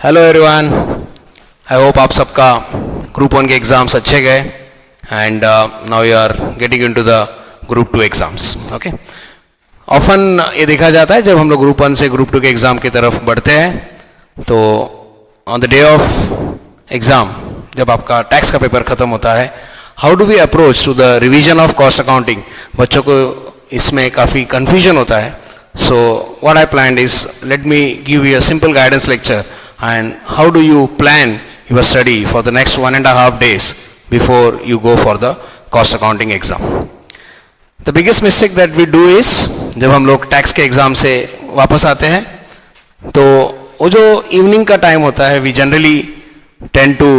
Hello everyone, I hope आप सबका group 1 के एग्ज़ाम्स अच्छे गए and now you are getting into the group 2 exams. Okay, often ये देखा जाता है जब हम लोग ग्रुप 1 से ग्रुप 2 के एग्ज़ाम की तरफ बढ़ते हैं तो on the day of exam जब आपका टैक्स का पेपर ख़त्म होता है, how do we approach to the revision of cost accounting. बच्चों को इसमें काफ़ी कन्फ्यूजन होता है. So what I planned is, let me give you a simple guidance lecture and how do you plan your study for the next 1.5 days before you go for the cost accounting exam. The biggest mistake that we do is, जब हम लोग tax के exam से वापस आते हैं तो वो जो इवनिंग का टाइम होता है, we generally tend to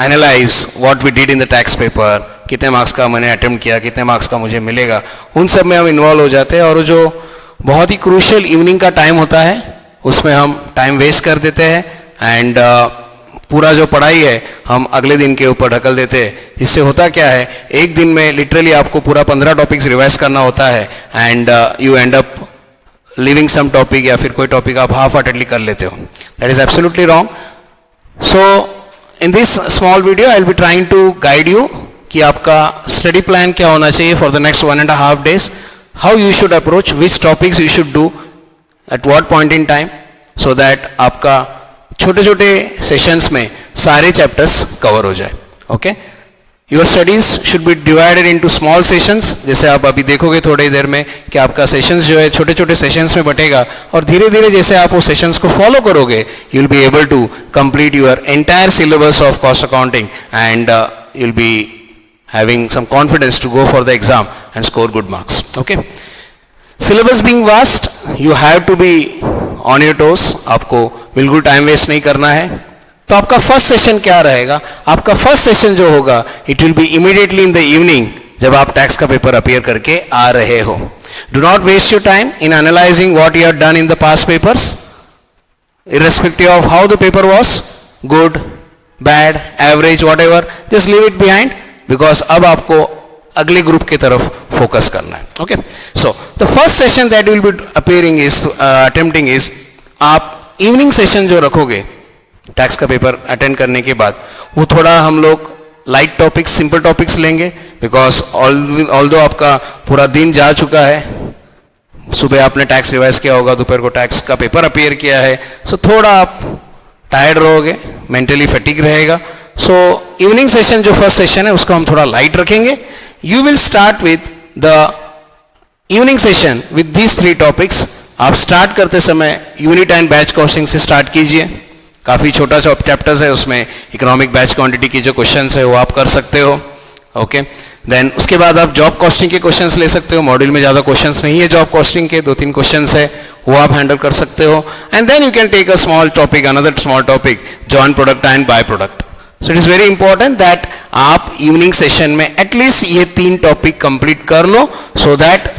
analyze what we did in the tax paper, कितने मार्क्स का मैंने अटेम्प्ट किया, कितने मार्क्स का मुझे मिलेगा, उन सब में हम इन्वॉल्व हो जाते हैं और जो बहुत ही क्रूशियल इवनिंग का टाइम होता है उसमें हम टाइम वेस्ट कर देते हैं एंड पूरा जो पढ़ाई है हम अगले दिन के ऊपर ढकल देते हैं. इससे होता क्या है, एक दिन में लिटरली आपको पूरा 15 टॉपिक्स रिवाइज करना होता है and you end up living some topic या फिर कोई टॉपिक आप हाफ हार्टेडली कर लेते हो. That is absolutely wrong. So in this small video I will be trying to guide you कि आपका स्टडी प्लान क्या होना चाहिए for the next 1.5 days, how you should approach, which topics you should do at what point in time, so that आपका छोटे छोटे sessions में सारे चैप्टर्स कवर हो जाए. Okay, your studies should be divided into small sessions. जैसे आप अभी देखोगे थोड़ी देर में कि आपका सेशंस जो है छोटे छोटे सेशंस में बटेगा और धीरे धीरे जैसे आप वो सेशंस को फॉलो करोगे you will be able to complete your entire syllabus of cost accounting and you will be having some confidence to go for the exam and score good marks. Okay, syllabus being vast, you have to be on your toes. आपको बिल्कुल time waste नहीं करना है. तो आपका first session क्या रहेगा? आपका फर्स्ट सेशन जो होगा it will be immediately in the evening जब आप टैक्स का पेपर अपीयर करके आ रहे हो. Do not waste your time in analysing what you have done in the past papers, irrespective of how the paper was, good, bad, average, whatever, just leave it behind. Because अब आपको अगले group की तरफ focus करना है. Okay, so the first session that will be appearing is attempting is, आप evening session जो रखोगे टैक्स का पेपर अटेंड करने के बाद वो थोड़ा हम लोग लाइट टॉपिक्स, सिंपल टॉपिक्स लेंगे. बिकॉज ऑल्दो आपका पूरा दिन जा चुका है, सुबह आपने टैक्स रिवाइज किया होगा, दोपहर को टैक्स का पेपर अपीयर किया है, सो थोड़ा आप टायर्ड रहोगे, मेंटली फटीग रहेगा. सो इवनिंग सेशन जो फर्स्ट सेशन है उसको हम थोड़ा लाइट रखेंगे. You will start with the evening session with these 3 topics. आप स्टार्ट करते समय यूनिट एंड बैच कॉस्टिंग से स्टार्ट कीजिए. काफ़ी छोटा चैप्टर्स है, उसमें इकोनॉमिक बैच क्वांटिटी की जो क्वेश्चंस है वो आप कर सकते हो. ओके, देन उसके बाद आप जॉब कॉस्टिंग के क्वेश्चंस ले सकते हो. मॉड्यूल में ज़्यादा क्वेश्चंस नहीं है जॉब कॉस्टिंग के, 2-3 क्वेश्चंस है वो आप हैंडल कर सकते हो. And then you can take a small topic, another small topic, joint product and by product. So it is very important that आप इवनिंग सेशन में एटलीस्ट ये 3 टॉपिक कंप्लीट कर लो, सो दैट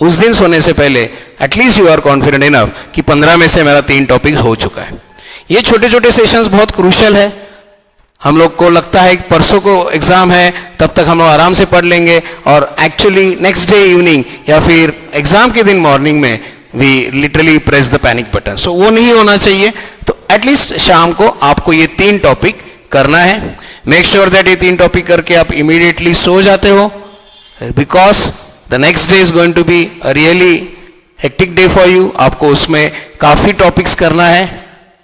उस दिन सोने से पहले at least you are confident enough कि 15 में से मेरा 3 टॉपिक हो चुका है. ये छोटे छोटे सेशंस बहुत क्रूशियल है. हम लोग को लगता है कि परसों को एग्जाम है तब तक हम लोग आराम से पढ़ लेंगे और एक्चुअली नेक्स्ट डे इवनिंग या फिर एग्जाम के दिन मॉर्निंग में we literally press the panic button. So वो नहीं होना चाहिए. तो एटलीस्ट शाम को आपको ये 3 टॉपिक करना है. मेक श्योर दैट ये 3 टॉपिक करके आप इमीडिएटली सो जाते हो, because the next day is going to be a really hectic day for you. आपको उसमें काफ़ी टॉपिक्स करना है.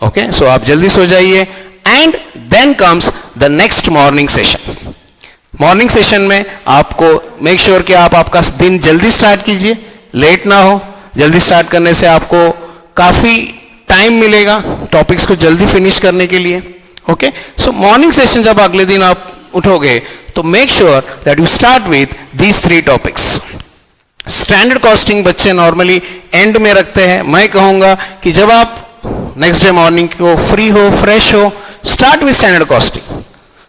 ओके, सो आप जल्दी सो जाइए. And then comes the next morning session. Morning session में आपको मेक श्योर कि आप आपका दिन जल्दी स्टार्ट कीजिए, लेट ना हो. जल्दी स्टार्ट करने से आपको काफ़ी टाइम मिलेगा टॉपिक्स को जल्दी फिनिश करने के लिए. ओके, सो मॉर्निंग सेशन जब अगले दिन आप उठोगे तो make sure that you start with these 3 topics. Standard costing बच्चे नॉर्मली एंड में रखते हैं. मैं कहूँगा कि जब आप नेक्स्ट डे मॉर्निंग को फ्री हो, फ्रेश हो, start with standard costing.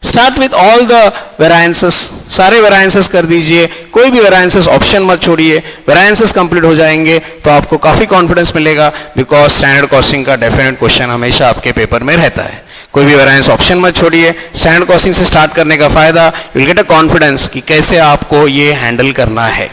Start with all the variances, सारे वेरायंसेस कर दीजिए, कोई भी वेरायंसेस ऑप्शन मत छोड़िए. वेरायंसेस कंप्लीट हो जाएंगे तो आपको काफ़ी कॉन्फिडेंस मिलेगा, बिकॉज स्टैंडर्ड कॉस्टिंग का डेफिनेट क्वेश्चन हमेशा आपके पेपर में रहता है. कोई भी वेरायंस ऑप्शन मत छोड़िए. स्टैंडर्ड कॉस्टिंग से स्टार्ट करने का फायदा, you will get a confidence कि कैसे आपको ये हैंडल करना है.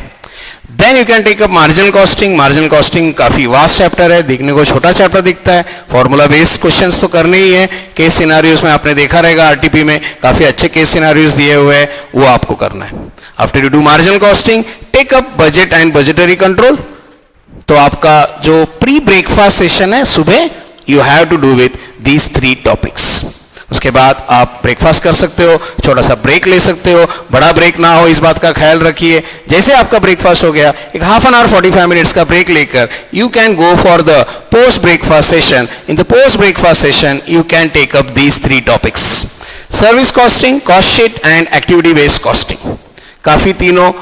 Then you can take up marginal costing. Marginal costing काफी वास्ट चैप्टर है, दिखने को छोटा चैप्टर दिखता है. फॉर्मूला बेस्ड क्वेश्चंस तो करने ही है. केस सिनारियोज में आपने देखा रहेगा आरटीपी में काफी अच्छे केस सिनारियोज दिए हुए हैं, वो आपको करना है. After you do marginal costing, take up budget and budgetary control. तो आपका जो प्री ब्रेकफास्ट सेशन है सुबह, you have to do with these 3 topics. उसके बाद आप ब्रेकफास्ट कर सकते हो, छोटा सा ब्रेक ले सकते हो, बड़ा ब्रेक ना हो इस बात का ख्याल रखिए. जैसे आपका ब्रेकफास्ट हो गया, एक हाफ एन आवर 45 मिनट्स का ब्रेक लेकर you can go for the post breakfast session. In the post breakfast session you can take up these 3 topics: service costing, cost sheet and activity based costing. काफी तीनों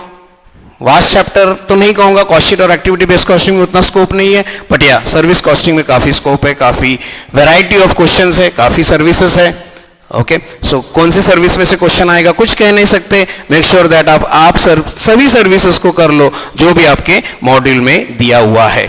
vast chapter तो नहीं कहूंगा, cost sheet और activity based costing में उतना scope नहीं है, बट या सर्विस कॉस्टिंग में काफी स्कोप है, काफी वैरायटी ऑफ क्वेश्चंस है, काफी सर्विसेज है. ओके, सो कौन सी सर्विस में से क्वेश्चन आएगा कुछ कह नहीं सकते. मेक श्योर दैट आप सभी सर्विसेज को कर लो जो भी आपके मॉड्यूल में दिया हुआ है.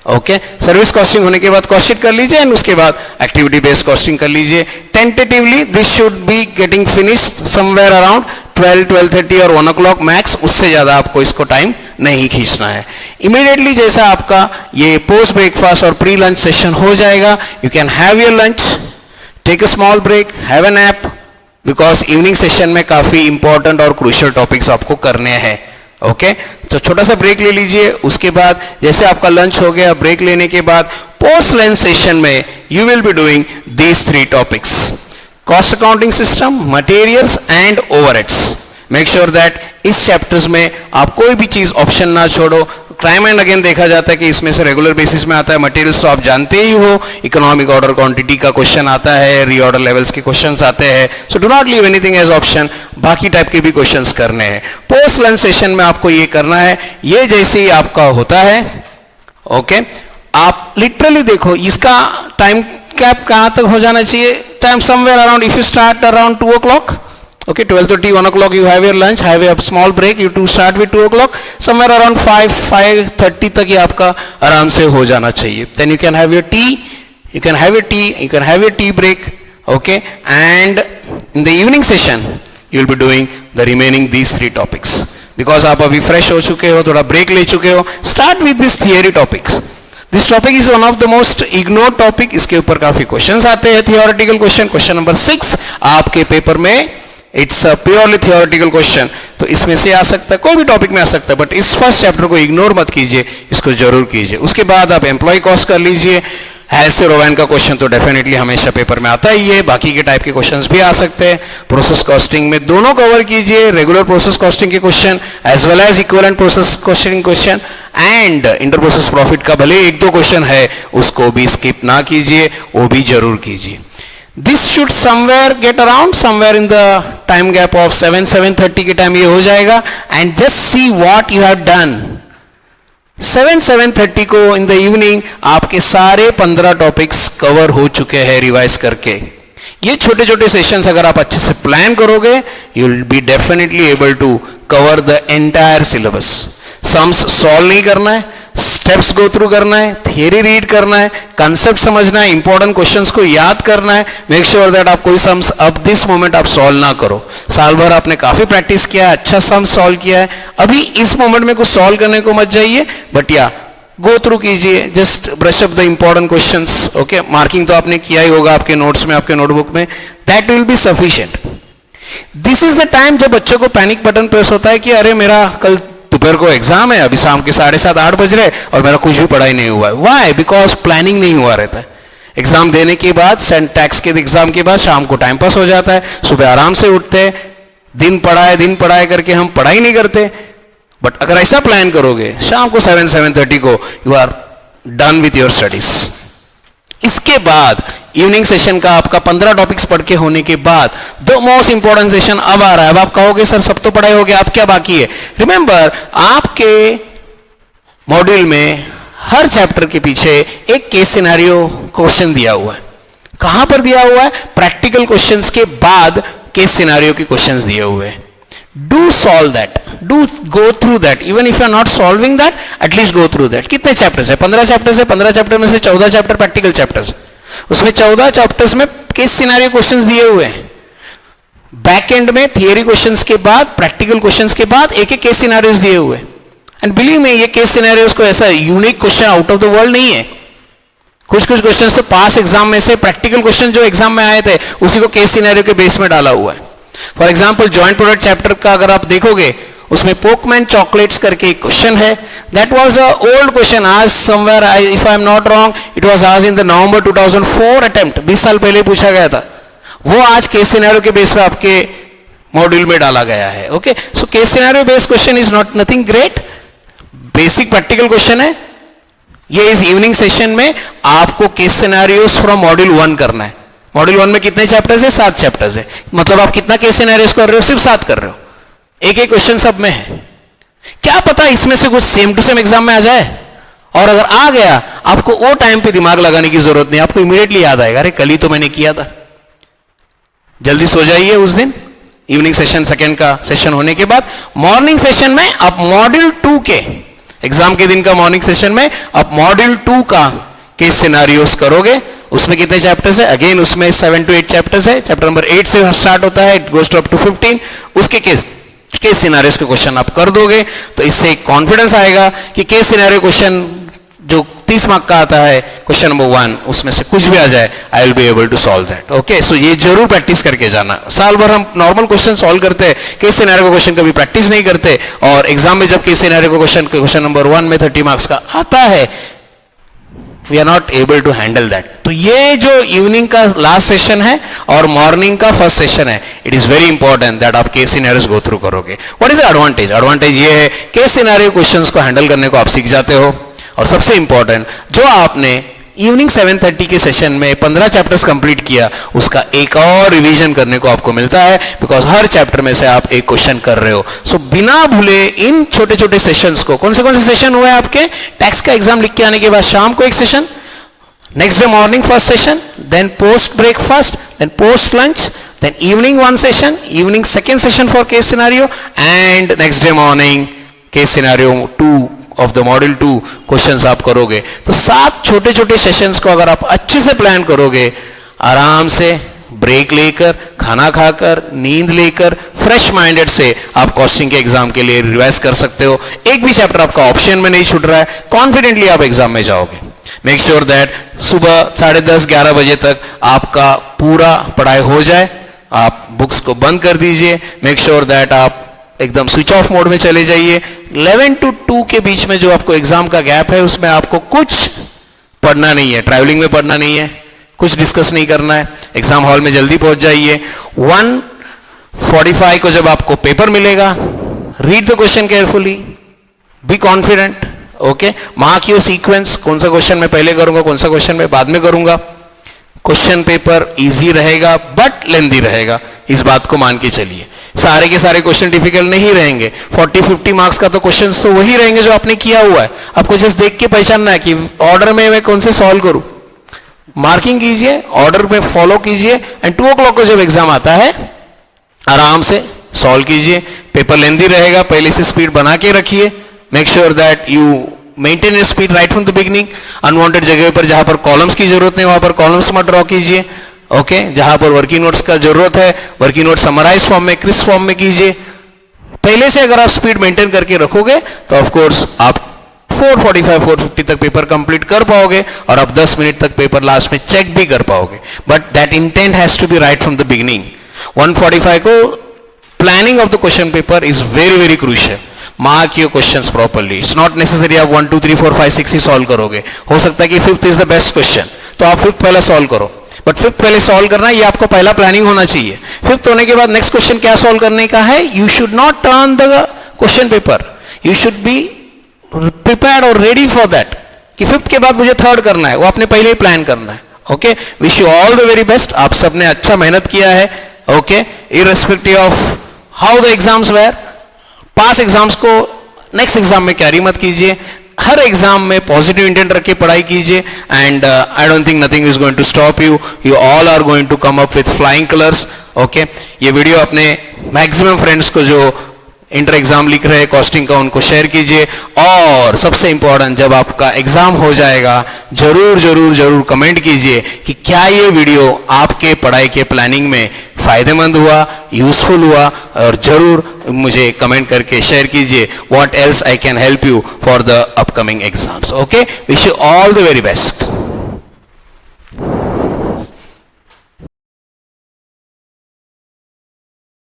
ओके, सर्विस कॉस्टिंग होने के बाद कॉस्ट शीट कर लीजिए एंड उसके बाद एक्टिविटी बेस्ड कॉस्टिंग कर लीजिए. Tentatively this should be getting finished somewhere around 12:30 और 1 o'clock मैक्स. उससे ज्यादा आपको इसको टाइम नहीं खींचना है. इमीडिएटली जैसा आपका ये पोस्ट ब्रेकफास्ट और प्री लंच सेशन हो जाएगा, you can have your lunch, take a small break, have a nap, because evening session में काफी इंपॉर्टेंट और क्रूशियल टॉपिक्स आपको करने हैं. ओके, तो छोटा सा ब्रेक ले लीजिए. उसके बाद जैसे आपका लंच हो गया, ब्रेक लेने के बाद पोस्ट लंच सेशन में you will be doing these 3 topics: cost accounting system, materials and overheads. Make sure that इस चैप्टर्स में आप कोई भी चीज ऑप्शन ना छोड़ो. टाइम एंड अगेन देखा जाता है कि इसमें से रेगुलर बेसिस में आता है. मटेरियल्स तो आप जानते ही हो, इकोनॉमिक ऑर्डर क्वांटिटी का क्वेश्चन आता है, रीऑर्डर लेवल्स के क्वेश्चंस आते हैं. So do not leave anything as option. बाकी टाइप के भी क्वेश्चंस करने हैं. पोस्ट लंच सेशन में आपको ये करना है. ये जैसे ही आपका होता है, ओके, आप लिटरली देखो इसका टाइम कैप कहां तक हो जाना चाहिए. Time somewhere around, if you start around 2 o'clock, okay, 12:30, 1 o'clock you have your lunch, have a small break, you to start with 2 o'clock, somewhere around 5:30 तक ये आपका आराम से हो जाना चाहिए. Then you can have your tea, you can have your tea break, okay, and in the evening session you will be doing the remaining these 3 topics. Because आप अभी fresh हो चुके हो, थोड़ा break ले चुके हो, start with this theory topics. This topic is one of the most ignored topic. इसके ऊपर काफी क्वेश्चंस आते हैं, theoretical question. क्वेश्चन नंबर 6 आपके पेपर में it's a purely theoretical question, तो इसमें से आ सकता है, कोई भी टॉपिक में आ सकता है, बट इस फर्स्ट चैप्टर को इग्नोर मत कीजिए, इसको जरूर कीजिए. उसके बाद आप एम्प्लॉय कॉस्ट कर लीजिए. हेल्स रोवैन का क्वेश्चन तो डेफिनेटली हमेशा पेपर में आता ही है, बाकी के टाइप के क्वेश्चंस भी आ सकते हैं. प्रोसेस कॉस्टिंग में दोनों कवर कीजिए, रेगुलर प्रोसेस कॉस्टिंग के question as well as equivalent process costing question, and inter process profit का भले 1-2 क्वेश्चन है उसको भी स्किप ना कीजिए, वो भी जरूर कीजिए. This should get around somewhere in the time gap of 7:30 के टाइम ये हो जाएगा. And just see what you have done. 7:30 को in the evening आपके सारे 15 टॉपिक्स कवर हो चुके हैं रिवाइज करके. ये छोटे छोटे सेशंस अगर आप अच्छे से प्लान करोगे, you will be definitely able to cover the entire syllabus. Sums solve नहीं करना है, स्टेप्स गो थ्रू करना है, थियरी रीड करना है, कंसेप्ट समझना है, इंपॉर्टेंट क्वेश्चंस को याद करना है. मेक श्योर दैट आप कोई सम्स अब दिस मोमेंट आप सॉल्व ना करो. साल भर आपने काफी प्रैक्टिस किया है, अच्छा सम सॉल्व किया है, अभी इस मोमेंट में कुछ सॉल्व करने को मत जाइए, बट या गो थ्रू कीजिए, just brush up the important questions. Okay, marking तो आपने किया ही होगा आपके नोट्स में, आपके नोटबुक में, that will be sufficient. This is the time जब बच्चों को पैनिक बटन प्रेस होता है कि अरे मेरा कल दोपहर को एग्जाम है, अभी शाम के 7:30-8 बज रहे और मेरा कुछ भी पढ़ाई नहीं हुआ है. वाई? बिकॉज प्लानिंग नहीं हुआ रहता है. एग्जाम देने के बाद, टैक्स के एग्जाम के बाद शाम को टाइम पास हो जाता है, सुबह आराम से उठते हैं, दिन पढ़ाए करके हम पढ़ाई नहीं करते. बट अगर ऐसा प्लान करोगे, शाम को 7:30 को you are done with your studies. इसके बाद इवनिंग सेशन का आपका 15 टॉपिक्स पढ़ के होने के बाद द मोस्ट इंपॉर्टेंट सेशन अब आ रहा है. अब आप कहोगे सर सब तो पढ़ाई हो गया, अब क्या बाकी है? रिमेंबर, आपके मॉड्यूल में हर चैप्टर के पीछे एक केस सिनेरियो क्वेश्चन दिया हुआ है. कहां पर दिया हुआ है? प्रैक्टिकल क्वेश्चंस के बाद केस सिनेरियो के क्वेश्चंस दिए हुए हैं. Do solve that. Do go through that. Even if you are not solving that, at least go through that. कितने चैप्टर्स है? 15 चैप्टर्स है. 15 चैप्टर में से 14 चैप्टर प्रैक्टिकल चैप्टर्स है. उसमें 14 चैप्टर्स में केस सिनेरियो क्वेश्चंस दिए हुए हैं. बैक एंड में थियरी क्वेश्चंस के बाद, प्रैक्टिकल क्वेश्चंस के बाद एक एक केस सिनेरियोस दिए हुए हैं. एंड बिलीव मी, ये केस सिनेरियोस को ऐसा unique question out of the world नहीं है। कुछ कुछ क्वेश्चन तो पास एग्जाम में से प्रैक्टिकल क्वेश्चन जो एग्जाम में आए थे उसी को केस सिनेरियो के बेस में डाला हुआ है। For example joint product chapter का अगर आप देखोगे, उसमें पोकमैन चॉकलेट्स करके एक क्वेश्चन है। That was a old question, आज somewhere, if I am not wrong, it was आज इन द नवंबर 2004 अटेम्प्ट, 20 साल पहले पूछा गया था। वो आज केस सिनेरियो के बेस पे आपके मॉड्यूल में डाला गया है। Okay, so case scenario based question is not nothing great, basic practical question है। ये इस इवनिंग सेशन में आपको केस सिनेरियोस फ्रॉम मॉड्यूल 1 करना है। मॉड्यूल 1 में कितने चैप्टर्स है? 7 चैप्टर्स है। मतलब आप कितना केस सिनेरियोस कर रहे हो? सिर्फ 7 कर रहे हो। एक एक क्वेश्चन सब में है। क्या पता इसमें से कुछ सेम टू सेम एग्जाम में आ जाए, और अगर आ गया आपको वो टाइम पे दिमाग लगाने की जरूरत नहीं, आपको इमीडिएटली याद आएगा, अरे कल ही तो मैंने किया था। जल्दी सो जाइए उस दिन, इवनिंग सेशन सेकंड का सेशन होने के बाद। मॉर्निंग सेशन में आप मॉड्यूल 2 के, एग्जाम के दिन का मॉर्निंग सेशन में आप मॉड्यूल 2 का केस सिनेरियोस करोगे। उसमें कितने चैप्टर्स है? अगेन उसमें 7 to 8 चैप्टर्स है। चैप्टर नंबर 8 से स्टार्ट होता है, it goes to up to 15। उसके केस सिनेरियोस के क्वेश्चन आप कर दोगे तो इससे कॉन्फिडेंस आएगा कि केस सिनेरियो क्वेश्चन जो 30 मार्क का आता है, क्वेश्चन नंबर 1, उसमें से कुछ भी आ जाए, I will be able to solve that. Okay, so ये जरूर प्रैक्टिस करके जाना। साल भर हम नॉर्मल क्वेश्चन सॉल्व करते हैं, केस सिनेरियो का क्वेश्चन कभी प्रैक्टिस नहीं करते, और एग्जाम में जब केस सिनेरियो का क्वेश्चन नंबर 1 में 30 मार्क्स का आता है, we are not able to handle that. तो ये जो इवनिंग का लास्ट सेशन है और मॉर्निंग का फर्स्ट सेशन है, it is very important that आप केस सिनेरियोस गो थ्रू करोगे। What is the advantage? Advantage ये है, केस सिनेरियो क्वेश्चंस को हैंडल करने को आप सीख जाते हो, और सबसे इंपॉर्टेंट, जो आपने इवनिंग 7:30 के सेशन में 15 चैप्टर्स कंप्लीट किया, उसका एक और रिवीजन करने को आपको मिलता है, बिकॉज हर चैप्टर में से आप एक क्वेश्चन कर रहे हो। सो बिना भूले इन छोटे छोटे सेशंस को, कौन से सेशन हुए आपके? टैक्स का एग्जाम लिख के आने के बाद शाम को एक session, next day morning first session, then post breakfast, then post lunch, then evening 1 session, evening second session for case scenario, and next day morning case scenario 2 of the module 2 questions आप करोगे। तो 7 छोटे छोटे sessions को अगर आप अच्छे से प्लान करोगे, आराम से ब्रेक लेकर, खाना खाकर, नींद लेकर, फ्रेश माइंडेड से आप कॉस्टिंग के एग्जाम के लिए रिवाइज कर सकते हो। एक भी चैप्टर आपका ऑप्शन में नहीं छूट रहा है, कॉन्फिडेंटली आप एग्जाम में जाओगे। मेक श्योर दैट सुबह 10:30-11 बजे तक आपका पूरा पढ़ाई हो जाए। आप बुक्स को बंद कर दीजिए। मेक श्योर दैट आप एकदम स्विच ऑफ मोड में चले जाइए। 11 to 2 के बीच में जो आपको एग्जाम का गैप है, उसमें आपको कुछ पढ़ना नहीं है, ट्रैवलिंग में पढ़ना नहीं है, कुछ डिस्कस नहीं करना है। एग्जाम हॉल में जल्दी पहुंच जाइए। 1:45 को जब आपको पेपर मिलेगा, read the question carefully, be confident. Okay, mark your sequence, कौन सा क्वेश्चन मैं पहले करूंगा, कौन सा क्वेश्चन मैं बाद में करूंगा। क्वेश्चन पेपर इजी रहेगा बट लेंदी रहेगा, इस बात को मान के चलिए। सारे के सारे क्वेश्चन डिफिकल्ट नहीं रहेंगे। 40-50 मार्क्स का तो क्वेश्चंस तो वही रहेंगे जो आपने किया हुआ है। आपको जस्ट देख के पहचानना है कि ऑर्डर में मैं कौन से सॉल्व करूं। मार्किंग कीजिए, ऑर्डर में फॉलो कीजिए, एंड 2 o'clock को जब एग्जाम आता है, आराम से सॉल्व कीजिए। पेपर लेंदी रहेगा, पहले से स्पीड बना के रखिए। Make sure that you maintain your speed right from the beginning. Unwanted जगह पर जहां पर कॉलम्स की जरूरत नहीं, वहां पर कॉलम्स मत ड्रॉ कीजिए। ओके, जहां पर वर्किंग नोट्स का जरूरत है, वर्किंग नोट समराइज फॉर्म में, क्रिस्प फॉर्म में कीजिए। पहले से अगर आप स्पीड मेंटेन करके रखोगे तो ऑफ कोर्स आप 4:45-4:50 तक पेपर कंप्लीट कर पाओगे, और आप 10 मिनट तक पेपर लास्ट में चेक भी कर पाओगे। But that intent has to be right from the beginning. 1:45 को planning of the question paper is very very crucial. Mark your questions properly. It's not necessary आप 1 2 3 4 5 6 ही सॉल्व करोगे। हो सकता है कि 5th is the best question, तो आप 5th पहले सॉल्व करो। बट 5th पहले सॉल्व करना, ये आपका पहला प्लानिंग होना चाहिए। 5th होने के बाद नेक्स्ट क्वेश्चन क्या सॉल्व करने का है। You should not turn the question paper, you should be prepared और रेडी फॉर दैट कि 5th के बाद मुझे 3rd करना है, वो आपने पहले ही प्लान करना है। Okay, wish you all the very best. आप सबने अच्छा मेहनत किया है। Okay, irrespective of how the exams were, past exams को नेक्स्ट एग्जाम में कैरी मत कीजिए। हर एग्जाम में पॉजिटिव इंटेंट रख के पढ़ाई कीजिए, and I don't think nothing is going to stop you. You all are going to come up with flying colours. Okay, ये वीडियो अपने मैक्सिमम फ्रेंड्स को जो इंटर एग्जाम लिख रहे हैं कॉस्टिंग का, उनको शेयर कीजिए। और सबसे इंपॉर्टेंट, जब आपका एग्जाम हो जाएगा, जरूर जरूर जरूर कमेंट कीजिए कि क्या ये वीडियो आपके पढ़ाई के प्लानिंग में फ़ायदेमंद हुआ, यूज़फुल हुआ, और ज़रूर मुझे कमेंट करके शेयर कीजिए what else I can help you for the upcoming exams. Okay, wish you all the very best.